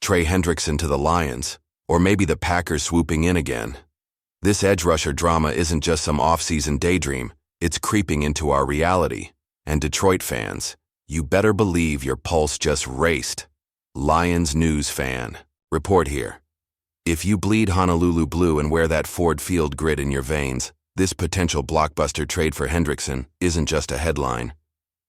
Trey Hendrickson to the Lions, or maybe the Packers swooping in again. This edge rusher drama isn't just some off-season daydream, it's creeping into our reality. And Detroit fans, you better believe your pulse just raced. Lions News fan, report here. If you bleed Honolulu blue and wear that Ford Field grit in your veins, this potential blockbuster trade for Hendrickson isn't just a headline.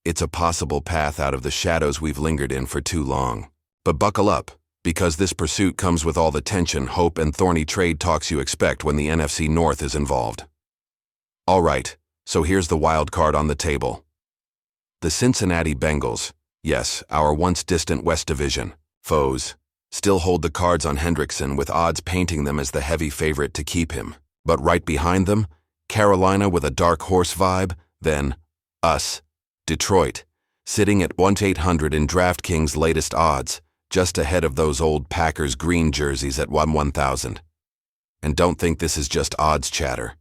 It's a possible path out of the shadows we've lingered in for too long. But buckle up, because this pursuit comes with all the tension, hope, and thorny trade talks you expect when the NFC North is involved. All right, so here's the wild card on the table. The Cincinnati Bengals, yes, our once distant West Division foes, still hold the cards on Hendrickson, with odds painting them as the heavy favorite to keep him. But right behind them, Carolina with a dark horse vibe, then us, Detroit, sitting at 1,800 in DraftKings' latest odds, just ahead of those old Packers green jerseys at 1,000. And don't think this is just odds chatter.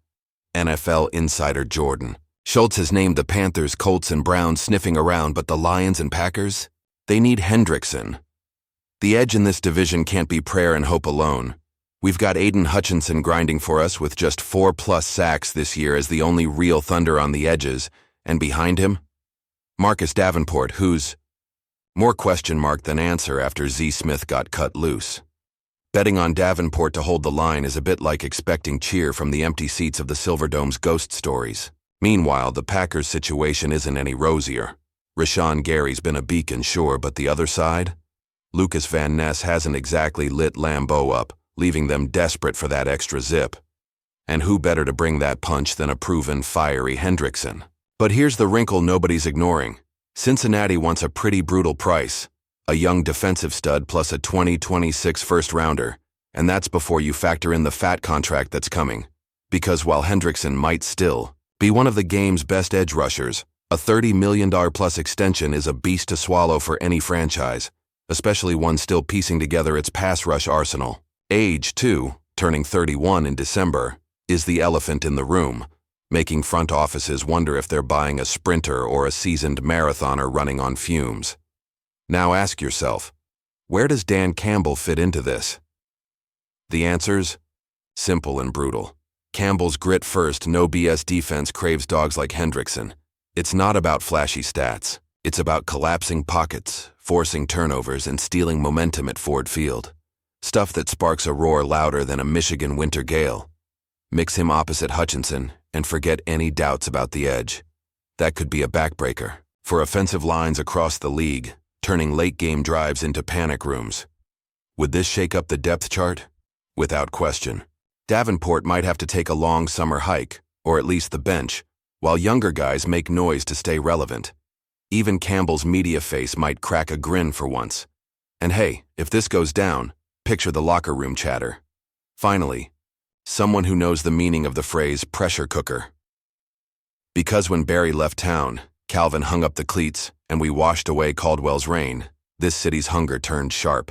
NFL insider Jordan Schultz has named the Panthers, Colts, and Browns sniffing around, but the Lions and Packers? They need Hendrickson. The edge in this division can't be prayer and hope alone. We've got Aiden Hutchinson grinding for us with just 4+ sacks this year as the only real thunder on the edges, and behind him, Marcus Davenport, who's more question mark than answer after Z. Smith got cut loose. Betting on Davenport to hold the line is a bit like expecting cheer from the empty seats of the Silverdome's ghost stories. Meanwhile, the Packers' situation isn't any rosier. Rashawn Gary's been a beacon, sure, but the other side? Lucas Van Ness hasn't exactly lit Lambeau up, leaving them desperate for that extra zip. And who better to bring that punch than a proven, fiery Hendrickson? But here's the wrinkle nobody's ignoring. Cincinnati wants a pretty brutal price, a young defensive stud plus a 2026 first-rounder, and that's before you factor in the fat contract that's coming. Because while Hendrickson might still be one of the game's best edge rushers, a $30 million plus extension is a beast to swallow for any franchise, especially one still piecing together its pass rush arsenal. Age, too, turning 31 in December, is the elephant in the room, making front offices wonder if they're buying a sprinter or a seasoned marathoner running on fumes. Now ask yourself, where does Dan Campbell fit into this? The answer's simple and brutal. Campbell's grit-first, no-BS defense craves dogs like Hendrickson. It's not about flashy stats. It's about collapsing pockets, forcing turnovers, and stealing momentum at Ford Field. Stuff that sparks a roar louder than a Michigan winter gale. Mix him opposite Hutchinson, and forget any doubts about the edge. That could be a backbreaker for offensive lines across the league, turning late-game drives into panic rooms. Would this shake up the depth chart? Without question. Davenport might have to take a long summer hike, or at least the bench, while younger guys make noise to stay relevant. Even Campbell's media face might crack a grin for once. And hey, if this goes down, picture the locker room chatter. Finally, someone who knows the meaning of the phrase pressure cooker. Because when Barry left town, Calvin hung up the cleats, and we washed away Caldwell's reign, this city's hunger turned sharp.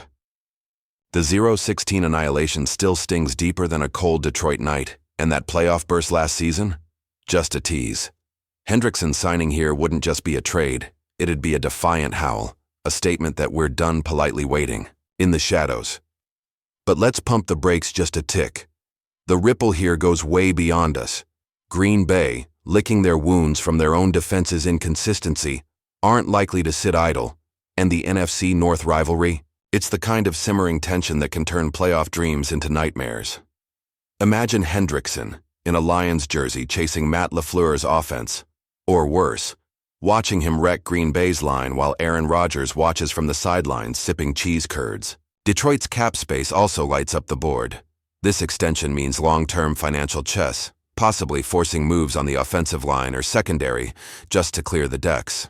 The 0-16 annihilation still stings deeper than a cold Detroit night, and that playoff burst last season? Just a tease. Hendrickson signing here wouldn't just be a trade, it'd be a defiant howl, a statement that we're done politely waiting, in the shadows. But let's pump the brakes just a tick. The ripple here goes way beyond us. Green Bay, licking their wounds from their own defense's inconsistency, aren't likely to sit idle, and the NFC North rivalry? It's the kind of simmering tension that can turn playoff dreams into nightmares. Imagine Hendrickson in a Lions jersey chasing Matt LaFleur's offense, or worse, watching him wreck Green Bay's line while Aaron Rodgers watches from the sidelines sipping cheese curds. Detroit's cap space also lights up the board. This extension means long-term financial chess, possibly forcing moves on the offensive line or secondary just to clear the decks.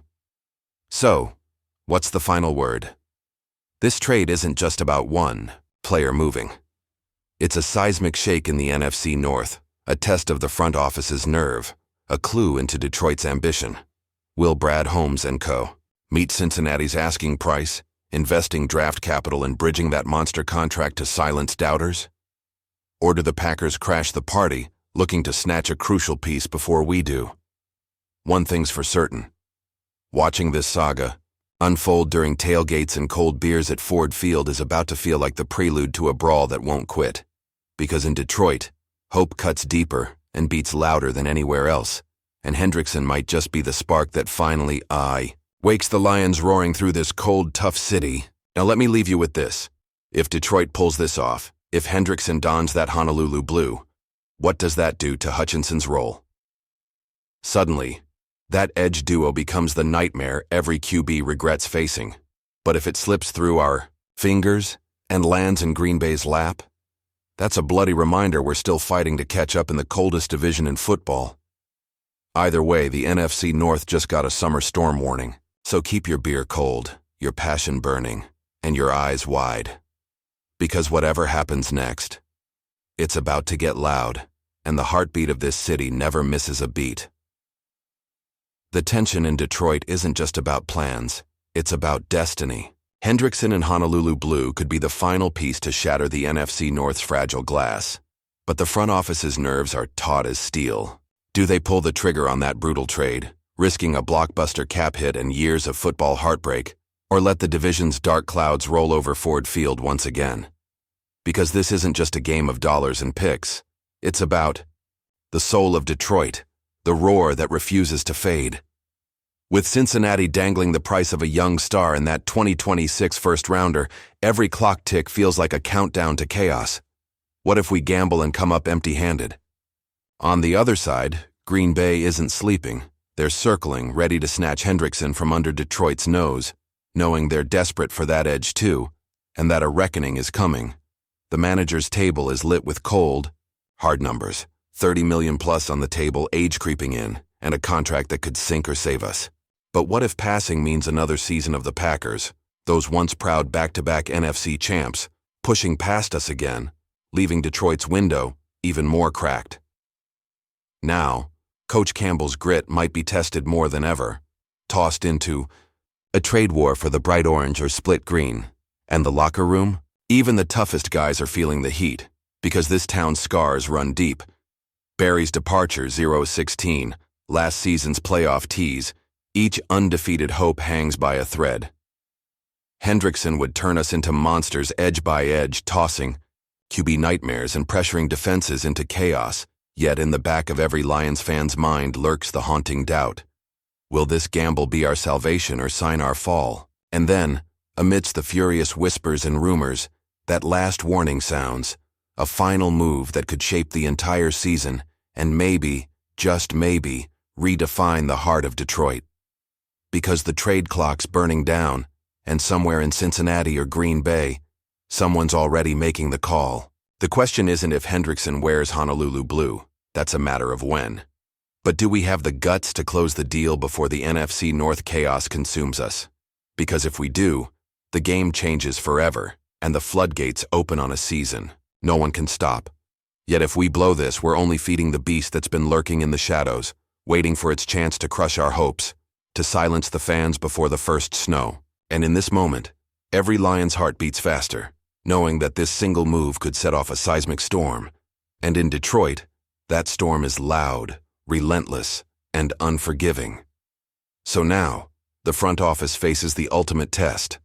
So, what's the final word? This trade isn't just about one player moving. It's a seismic shake in the NFC North, a test of the front office's nerve, a clue into Detroit's ambition. Will Brad Holmes and co. meet Cincinnati's asking price, investing draft capital and bridging that monster contract to silence doubters? Or do the Packers crash the party, looking to snatch a crucial piece before we do? One thing's for certain. Watching this saga, unfold during tailgates and cold beers at Ford Field is about to feel like the prelude to a brawl that won't quit. Because in Detroit, hope cuts deeper and beats louder than anywhere else, and Hendrickson might just be the spark that finally wakes the Lions roaring through this cold, tough city. Now let me leave you with this. If Detroit pulls this off, if Hendrickson dons that Honolulu blue, what does that do to Hutchinson's role? Suddenly, that edge duo becomes the nightmare every QB regrets facing. But if it slips through our fingers and lands in Green Bay's lap, that's a bloody reminder we're still fighting to catch up in the coldest division in football. Either way, the NFC North just got a summer storm warning, so keep your beer cold, your passion burning, and your eyes wide. Because whatever happens next, it's about to get loud, and the heartbeat of this city never misses a beat. The tension in Detroit isn't just about plans, it's about destiny. Hendrickson and Honolulu Blue could be the final piece to shatter the NFC North's fragile glass. But the front office's nerves are taut as steel. Do they pull the trigger on that brutal trade, risking a blockbuster cap hit and years of football heartbreak, or let the division's dark clouds roll over Ford Field once again? Because this isn't just a game of dollars and picks. It's about the soul of Detroit, the roar that refuses to fade. With Cincinnati dangling the price of a young star in that 2026 first-rounder, every clock tick feels like a countdown to chaos. What if we gamble and come up empty-handed? On the other side, Green Bay isn't sleeping. They're circling, ready to snatch Hendrickson from under Detroit's nose, knowing they're desperate for that edge too, and that a reckoning is coming. The manager's table is lit with cold, hard numbers, $30 million plus on the table, age creeping in, and a contract that could sink or save us. But what if passing means another season of the Packers, those once proud back-to-back NFC champs, pushing past us again, leaving Detroit's window even more cracked? Now, Coach Campbell's grit might be tested more than ever, tossed into a trade war for the bright orange or split green. And the locker room? Even the toughest guys are feeling the heat, because this town's scars run deep. Barry's departure 0-16, last season's playoff tease, each undefeated hope hangs by a thread. Hendrickson would turn us into monsters edge by edge, tossing QB nightmares and pressuring defenses into chaos, yet in the back of every Lions fan's mind lurks the haunting doubt. Will this gamble be our salvation or sign our fall? And then, amidst the furious whispers and rumors, that last warning sounds, a final move that could shape the entire season and maybe, just maybe, redefine the heart of Detroit. Because the trade clock's burning down, and somewhere in Cincinnati or Green Bay, someone's already making the call. The question isn't if Hendrickson wears Honolulu blue, that's a matter of when. But do we have the guts to close the deal before the NFC North chaos consumes us? Because if we do, the game changes forever, and the floodgates open on a season no one can stop. Yet if we blow this, we're only feeding the beast that's been lurking in the shadows, waiting for its chance to crush our hopes, to silence the fans before the first snow. And in this moment, every Lion's heart beats faster, knowing that this single move could set off a seismic storm. And in Detroit, that storm is loud, relentless, and unforgiving. So now, the front office faces the ultimate test.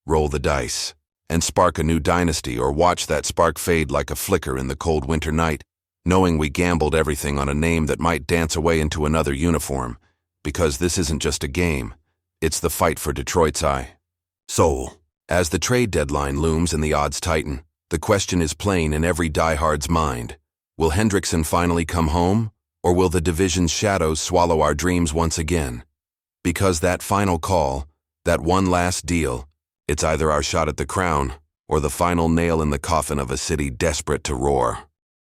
Roll the dice, and spark a new dynasty, or watch that spark fade like a flicker in the cold winter night, knowing we gambled everything on a name that might dance away into another uniform. Because this isn't just a game, it's the fight for Detroit's soul. As the trade deadline looms and the odds tighten, the question is plain in every diehard's mind. Will Hendrickson finally come home, or will the division's shadows swallow our dreams once again? Because that final call, that one last deal, it's either our shot at the crown, or the final nail in the coffin of a city desperate to roar.